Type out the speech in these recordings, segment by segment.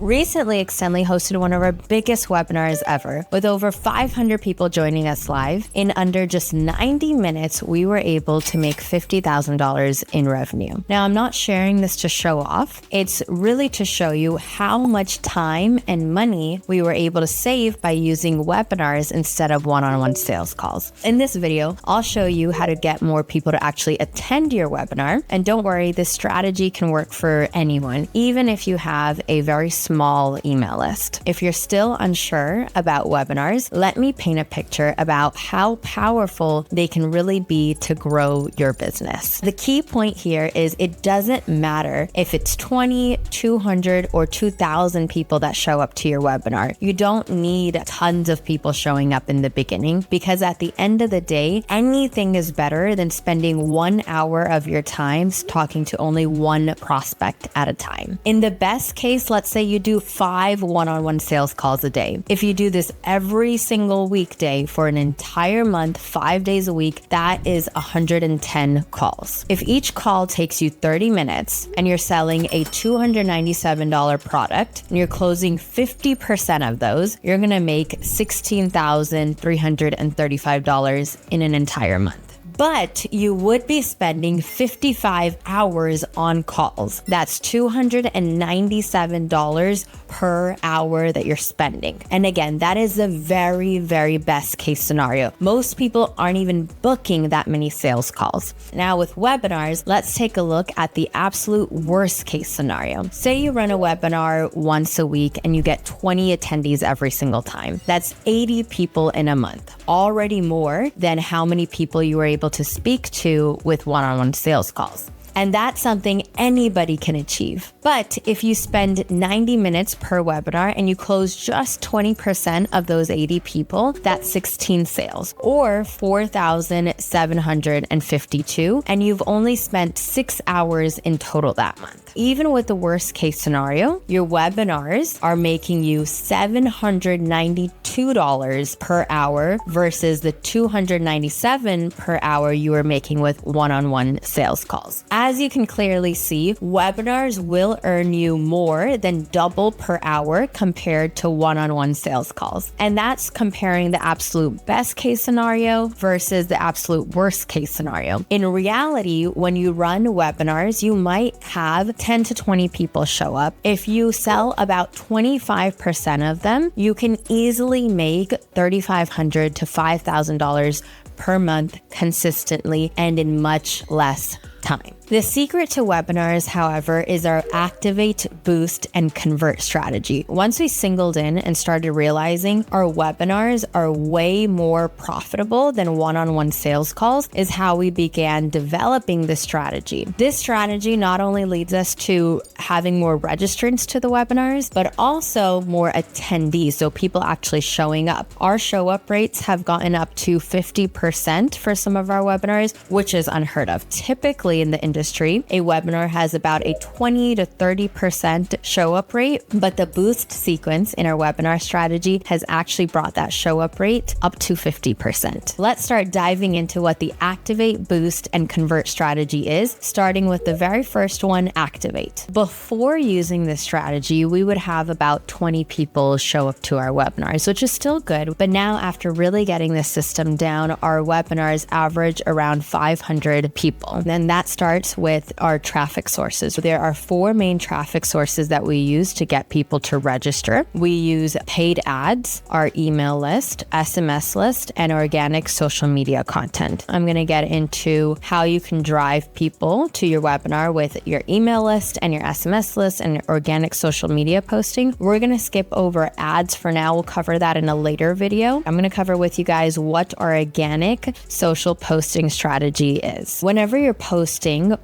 Recently, Xtendly hosted one of our biggest webinars ever, with over 500 people joining us live. In under just 90 minutes, we were able to make $50,000 in revenue. Now, I'm not sharing this to show off. It's really to show you how much time and money we were able to save by using webinars instead of one-on-one sales calls. In this video, I'll show you how to get more people to actually attend your webinar. And don't worry, this strategy can work for anyone, even if you have a very small email list. If you're still unsure about webinars, let me paint a picture about how powerful they can really be to grow your business. The key point here is it doesn't matter if it's 20, 200, or 2,000 people that show up to your webinar. You don't need tons of people showing up in the beginning, because at the end of the day, anything is better than spending 1 hour of your time talking to only one prospect at a time. In the best case, let's say you do 5 one-on-one sales calls a day. If you do this every single weekday for an entire month, 5 days a week, that is 110 calls. If each call takes you 30 minutes and you're selling a $297 product and you're closing 50% of those, you're going to make $16,335 in an entire month. But you would be spending 55 hours on calls. That's $297 per hour that you're spending. And again, that is the very, very best case scenario. Most people aren't even booking that many sales calls. Now with webinars, let's take a look at the absolute worst case scenario. Say you run a webinar once a week and you get 20 attendees every single time. That's 80 people in a month, already more than how many people you were able to speak to with one-on-one sales calls. And that's something anybody can achieve. But if you spend 90 minutes per webinar and you close just 20% of those 80 people, that's 16 sales, or 4,752, and you've only spent 6 hours in total that month. Even with the worst case scenario, your webinars are making you $792 per hour versus the $297 per hour you were making with one-on-one sales calls. As you can clearly see, webinars will earn you more than double per hour compared to one-on-one sales calls. And that's comparing the absolute best case scenario versus the absolute worst case scenario. In reality, when you run webinars, you might have 10 to 20 people show up. If you sell about 25% of them, you can easily make $3,500 to $5,000 per month consistently and in much less time. The secret to webinars, however, is our activate, boost, and convert strategy. Once we singled in and started realizing our webinars are way more profitable than one-on-one sales calls, is how we began developing this strategy. This strategy not only leads us to having more registrants to the webinars, but also more attendees, so people actually showing up. Our show up rates have gotten up to 50% for some of our webinars, which is unheard of. Typically in the industry, a webinar has about a 20 to 30% show up rate, but the boost sequence in our webinar strategy has actually brought that show up rate up to 50%. Let's start diving into what the activate, boost, and convert strategy is, starting with the very first one, activate. Before using this strategy, we would have about 20 people show up to our webinars, which is still good. But now, after really getting this system down, our webinars average around 500 people. And that starts with our traffic sources. There are 4 main traffic sources that we use to get people to register. We use paid ads, our email list, SMS list, and organic social media content. I'm going to get into how you can drive people to your webinar with your email list and your SMS list and your organic social media posting. We're going to skip over ads for now. We'll cover that in a later video. I'm going to cover with you guys what our organic social posting strategy is. Whenever you're posting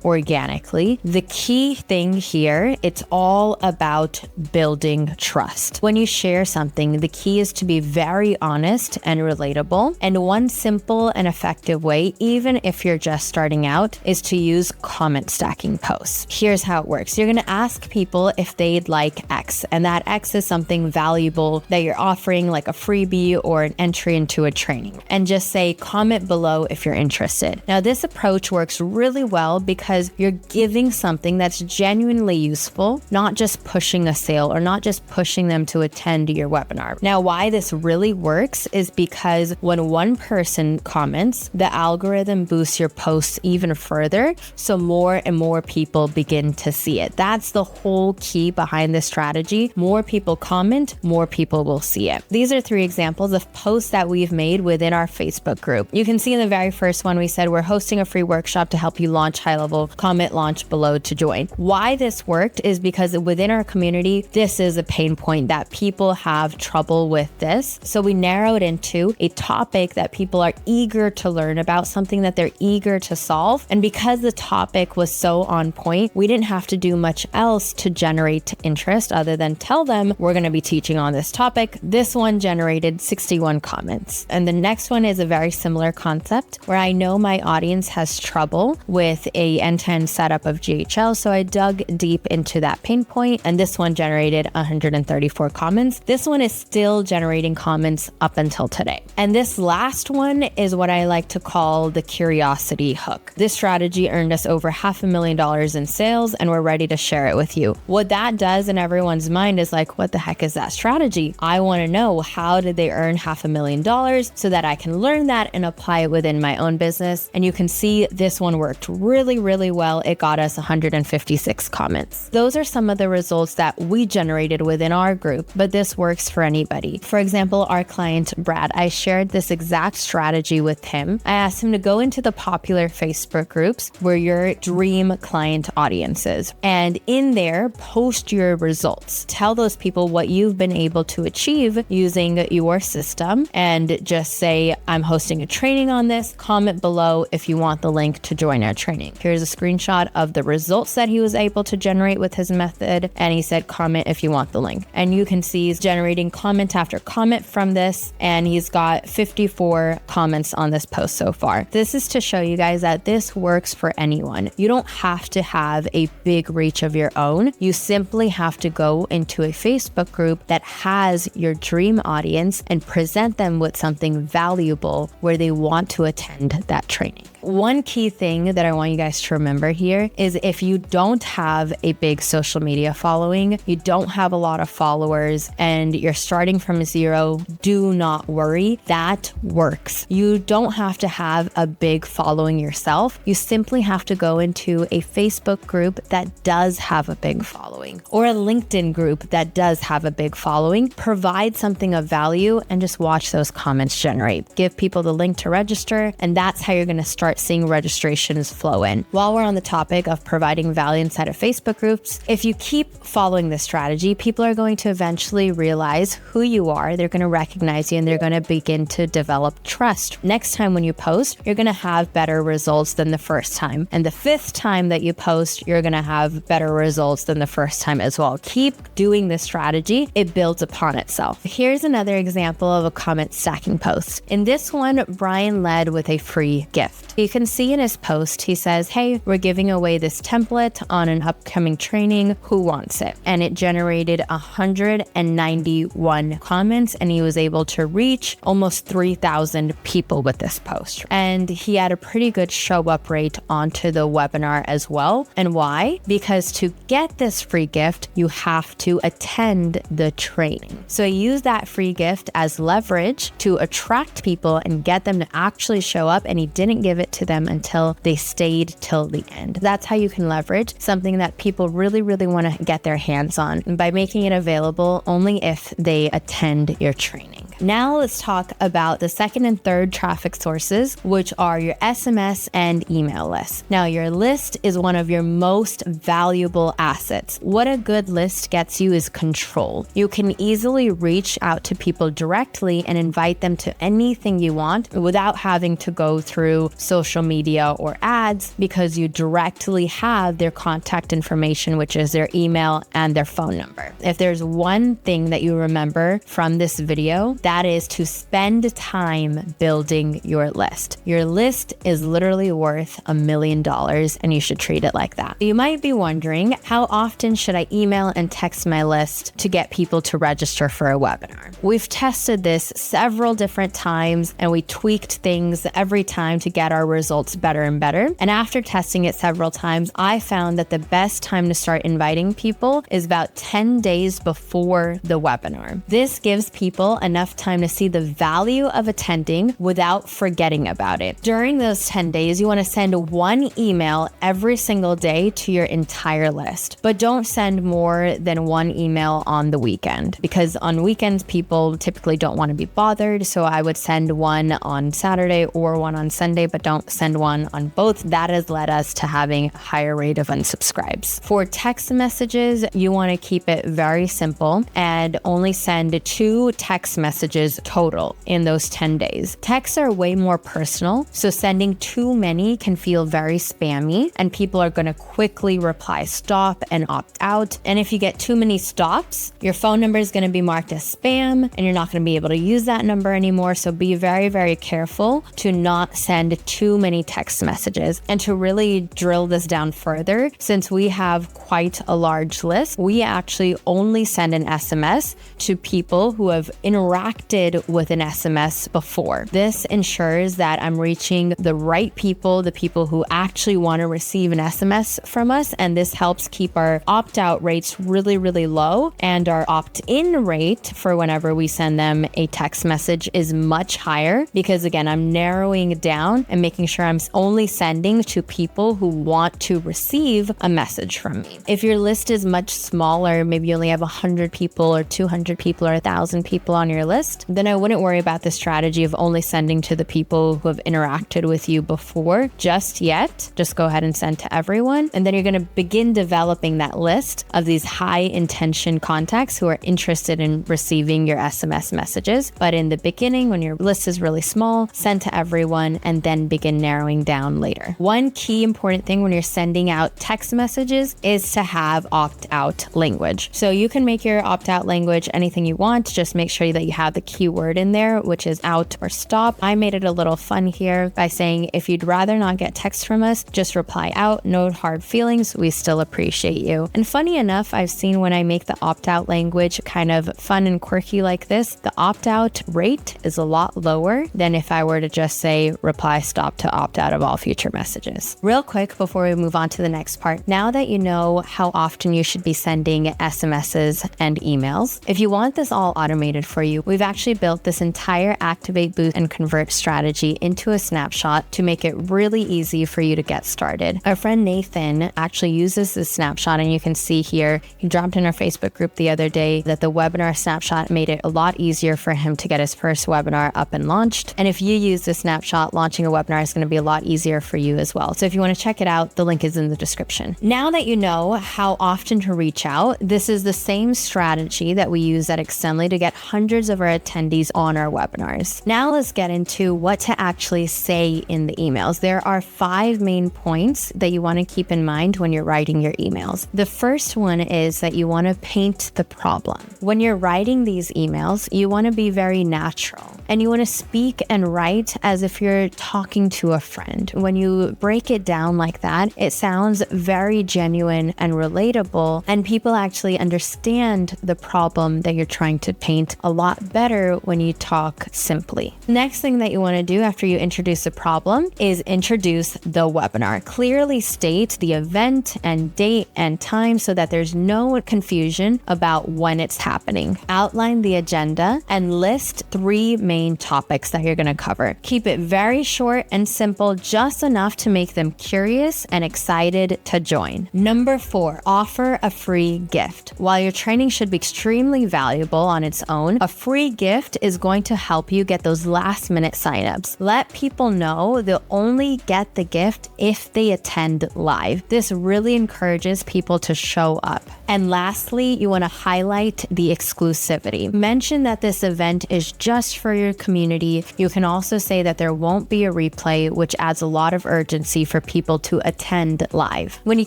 organically, the key thing here, it's all about building trust. When you share something, the key is to be very honest and relatable. And one simple and effective way, even if you're just starting out, is to use comment stacking posts. Here's how it works. You're going to ask people if they'd like X, and that X is something valuable that you're offering, like a freebie or an entry into a training. And just say, comment below if you're interested. Now, this approach works really well because because you're giving something that's genuinely useful, not just pushing a sale or not just pushing them to attend your webinar. Now, why this really works is because when one person comments, the algorithm boosts your posts even further, so more and more people begin to see it. That's the whole key behind this strategy. More people comment, more people will see it. These are 3 examples of posts that we've made within our Facebook group. You can see in the very first one, we said we're hosting a free workshop to help you launch HighLevel. Comment launch below to join. Why this worked is because within our community, this is a pain point that people have trouble with this. So we narrowed into a topic that people are eager to learn about, something that they're eager to solve. And because the topic was so on point, we didn't have to do much else to generate interest other than tell them we're going to be teaching on this topic. This one generated 61 comments. And the next one is a very similar concept where I know my audience has trouble with a end-to-end setup of GHL. So I dug deep into that pain point, and this one generated 134 comments. This one is still generating comments up until today. And this last one is what I like to call the curiosity hook. This strategy earned us over $500,000 in sales, and we're ready to share it with you. What that does in everyone's mind is like, what the heck is that strategy? I want to know, how did they earn $500,000 so that I can learn that and apply it within my own business? And you can see this one worked really, really well. It got us 156 comments. Those are some of the results that we generated within our group, but this works for anybody. For example, our client, Brad, I shared this exact strategy with him. I asked him to go into the popular Facebook groups where your dream client audience is, and in there, post your results. Tell those people what you've been able to achieve using your system, and just say, I'm hosting a training on this. Comment below if you want the link to join our training. Here's a screenshot of the results that he was able to generate with his method, and he said, comment if you want the link. And you can see he's generating comment after comment from this, and he's got 54 comments on this post so far. This is to show you guys that this works for anyone. You don't have to have a big reach of your own. You simply have to go into a Facebook group that has your dream audience and present them with something valuable where they want to attend that training. One key thing that I want you guys to remember here is if you don't have a big social media following, you don't have a lot of followers, and you're starting from zero, do not worry. That works. You don't have to have a big following yourself. You simply have to go into a Facebook group that does have a big following, or a LinkedIn group that does have a big following. Provide something of value and just watch those comments generate. Give people the link to register, and that's how you're going to start seeing registrations flow in. While we're on the topic of providing value inside of Facebook groups, if you keep following this strategy, people are going to eventually realize who you are. They're going to recognize you, and they're going to begin to develop trust. Next time when you post, you're going to have better results than the first time. And the 5th time that you post, you're going to have better results than the first time as well. Keep doing this strategy. It builds upon itself. Here's another example of a comment stacking post. In this one, Brian led with a free gift. You can see in his post, he says, hey, we're giving away this template on an upcoming training. Who wants it? And it generated 191 comments, and he was able to reach almost 3,000 people with this post. And he had a pretty good show up rate onto the webinar as well. And why? Because to get this free gift, you have to attend the training. So he used that free gift as leverage to attract people and get them to actually show up, and he didn't give it to them until they stayed till the end. That's how you can leverage something that people really, really want to get their hands on, by making it available only if they attend your training. Now let's talk about the second and third traffic sources, which are your SMS and email lists. Now, your list is one of your most valuable assets. What a good list gets you is control. You can easily reach out to people directly and invite them to anything you want without having to go through social media or ads, because you directly have their contact information, which is their email and their phone number. If there's one thing that you remember from this video, that is to spend time building your list. Your list is literally worth $1 million, and you should treat it like that. You might be wondering, how often should I email and text my list to get people to register for a webinar? We've tested this several different times, and we tweaked things every time to get our results better and better. And after testing it several times, I found that the best time to start inviting people is about 10 days before the webinar. This gives people enough time to see the value of attending without forgetting about it. During those 10 days, you want to send one email every single day to your entire list, but don't send more than one email on the weekend, because on weekends, people typically don't want to be bothered. So I would send one on Saturday or one on Sunday, but don't send one on both. That has led us to having a higher rate of unsubscribes. For text messages, you want to keep it very simple and only send 2 text messages total in those 10 days. Texts are way more personal, so sending too many can feel very spammy, and people are going to quickly reply stop and opt out. And if you get too many stops, your phone number is going to be marked as spam, and you're not going to be able to use that number anymore. So be very, very careful to not send too many text messages. And to really drill this down further, since we have quite a large list, we actually only send an SMS to people who have interacted with an SMS before. This ensures that I'm reaching the right people, the people who actually want to receive an SMS from us. And this helps keep our opt-out rates really, really low. And our opt-in rate for whenever we send them a text message is much higher, because again, I'm narrowing it down and making sure I'm only sending to people who want to receive a message from me. If your list is much smaller, maybe you only have 100 people or 200 people or 1,000 people on your list, then I wouldn't worry about the strategy of only sending to the people who have interacted with you before just yet. Just go ahead and send to everyone. And then you're going to begin developing that list of these high intention contacts who are interested in receiving your SMS messages. But in the beginning, when your list is really small, send to everyone and then begin narrowing down later. One key important thing when you're sending out text messages is to have opt-out language. So you can make your opt-out language anything you want. Just make sure that you have the keyword in there, which is out or stop. I made it a little fun here by saying, if you'd rather not get text from us, just reply out. No hard feelings. We still appreciate you. And funny enough, I've seen when I make the opt-out language kind of fun and quirky like this, the opt-out rate is a lot lower than if I were to just say reply stop to opt out of all future messages. Real quick before we move on to the next part, now that you know how often you should be sending SMSs and emails, if you want this all automated for you, we've actually built this entire activate, boost, and convert strategy into a snapshot to make it really easy for you to get started. Our friend Nathan actually uses this snapshot, and you can see here, he dropped in our Facebook group the other day that the webinar snapshot made it a lot easier for him to get his first webinar up and launched. And if you use this snapshot, launching a webinar is going to be a lot easier for you as well. So if you want to check it out, the link is in the description. Now that you know how often to reach out, this is the same strategy that we use at Xtendly to get hundreds of our attendees on our webinars. Now let's get into what to actually say in the emails. There are 5 main points that you want to keep in mind when you're writing your emails. The first one is that you want to paint the problem. When you're writing these emails, you want to be very natural, and you want to speak and write as if you're talking to a friend. When you break it down like that, it sounds very genuine and relatable, and people actually understand the problem that you're trying to paint a lot better when you talk simply. Next thing that you want to do after you introduce a problem is introduce the webinar. Clearly state the event and date and time so that there's no confusion about when it's happening. Outline the agenda and list 3 main topics that you're going to cover. Keep it very short and simple, just enough to make them curious and excited to join. Number 4, offer a free gift. While your training should be extremely valuable on its own, a free gift is going to help you get those last minute signups. Let people know they'll only get the gift if they attend live. This really encourages people to show up. And lastly, you want to highlight the exclusivity. Mention that this event is just for your community. You can also say that there won't be a replay, which adds a lot of urgency for people to attend live. When you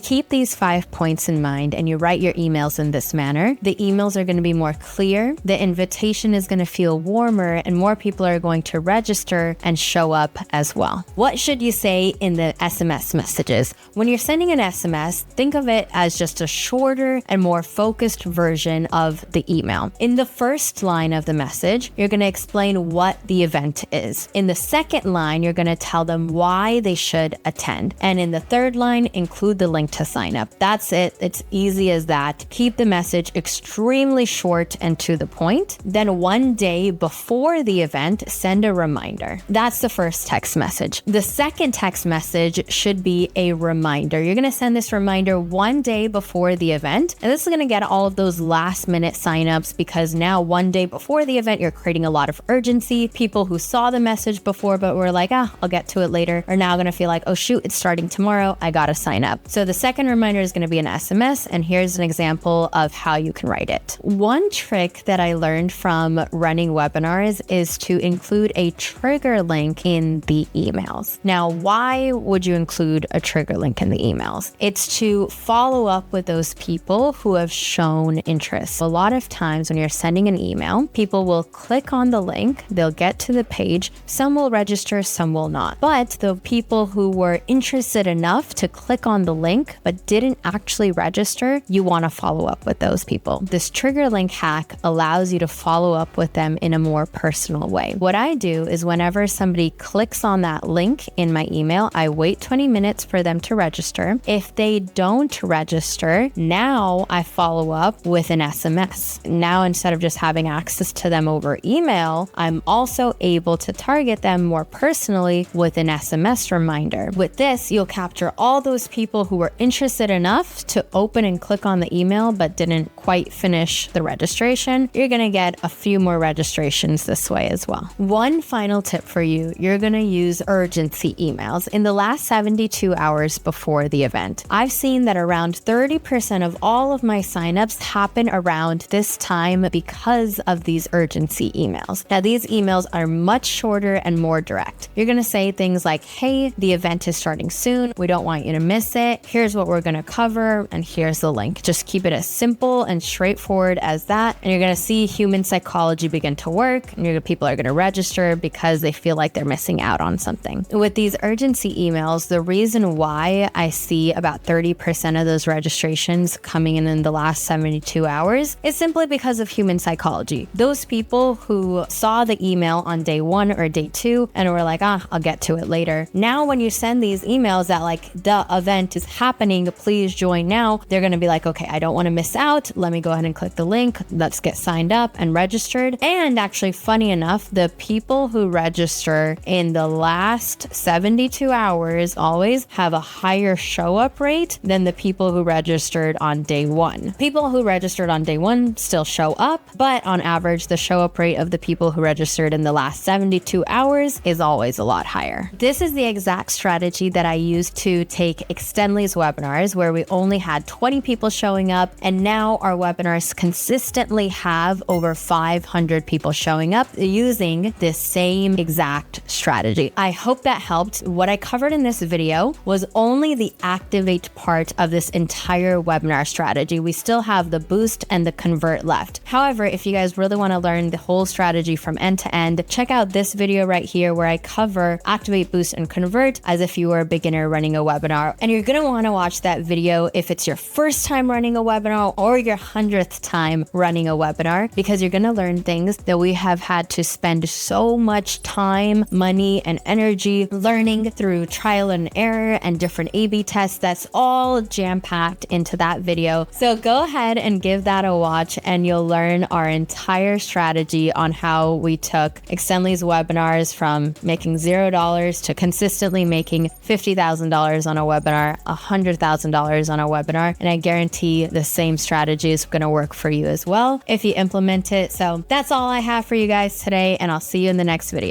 keep these 5 points in mind and you write your emails in this manner, the emails are going to be more clear, the invitation is going to feel warmer and more people are going to register and show up as well. What should you say in the SMS messages? When you're sending an SMS, think of it as just a shorter and more focused version of the email. In the first line of the message, you're going to explain what the event is. In the second line, you're going to tell them why they should attend. And in the third line, include the link to sign up. That's it. It's easy as that. Keep the message extremely short and to the point. Then one day before the event, send a reminder. That's the first text message. The second text message should be a reminder. You're going to send this reminder one day before the event. And this is going to get all of those last minute signups because now one day before the event, you're creating a lot of urgency. People who saw the message before but were like, I'll get to it later, are now going to feel like, oh shoot, it's starting tomorrow. I got to sign up. So the second reminder is going to be an SMS. And here's an example of how you can write it. One trick that I learned from running webinars is to include a trigger link in the emails. Now, why would you include a trigger link in the emails? It's to follow up with those people who have shown interest. A lot of times when you're sending an email, people will click on the link, they'll get to the page, some will register, some will not. But the people who were interested enough to click on the link but didn't actually register, you want to follow up with those people. This trigger link hack allows you to follow up with them in a more personal way. What I do is whenever somebody clicks on that link in my email, I wait 20 minutes for them to register. If they don't register, now I follow up with an SMS. Now, instead of just having access to them over email, I'm also able to target them more personally with an SMS reminder. With this, you'll capture all those people who were interested enough to open and click on the email but didn't quite finish the registration. You're going to get a few more registrations this way as well. One final tip for you, you're going to use urgency emails in the last 72 hours before the event. I've seen that around 30% of all of my signups happen around this time because of these urgency emails. Now, these emails are much shorter and more direct. You're going to say things like, hey, the event is starting soon. We don't want you to miss it. Here's what we're going to cover, and here's the link. Just keep it as simple and straightforward as that. And you're going to see human psychology begin to work, and people are going to register because they feel like they're missing out on something. With these urgency emails, the reason why I see about 30% of those registrations coming in the last 72 hours is simply because of human psychology. Those people who saw the email on day one or day two and were like, I'll get to it later. Now, when you send these emails that like the event is happening, please join now, they're going to be like, okay, I don't want to miss out. Let me go ahead and click the link. Let's get signed up and registered. And actually, funny enough, the people who register in the last 72 hours always have a higher show up rate than the people who registered on day one. People who registered on day one still show up, but on average, the show up rate of the people who registered in the last 72 hours is always a lot higher. This is the exact strategy that I used to take Xtendly's webinars, where we only had 20 people showing up, and now our webinars consistently have over 500 people showing up using this same exact strategy. I hope that helped. What I covered in this video was only the activate part of this entire webinar strategy. We still have the boost and the convert left. However, if you guys really want to learn the whole strategy from end to end, check out this video right here where I cover activate, boost, and convert as if you were a beginner running a webinar. And you're going to want to watch that video if it's your first time running a webinar or your 100th time running a webinar, because you're going to learn things that we have had to spend so much time, money, and energy learning through trial and error and different A/B tests. That's all jam-packed into that video. So go ahead and give that a watch, and you'll learn our entire strategy on how we took Xtendly's webinars from making $0 to consistently making $50,000 on a webinar, $100,000 on a webinar. And I guarantee the same strategy is going to work for you as well if you implement it. So that's all I have for you guys today, and I'll see you in the next video.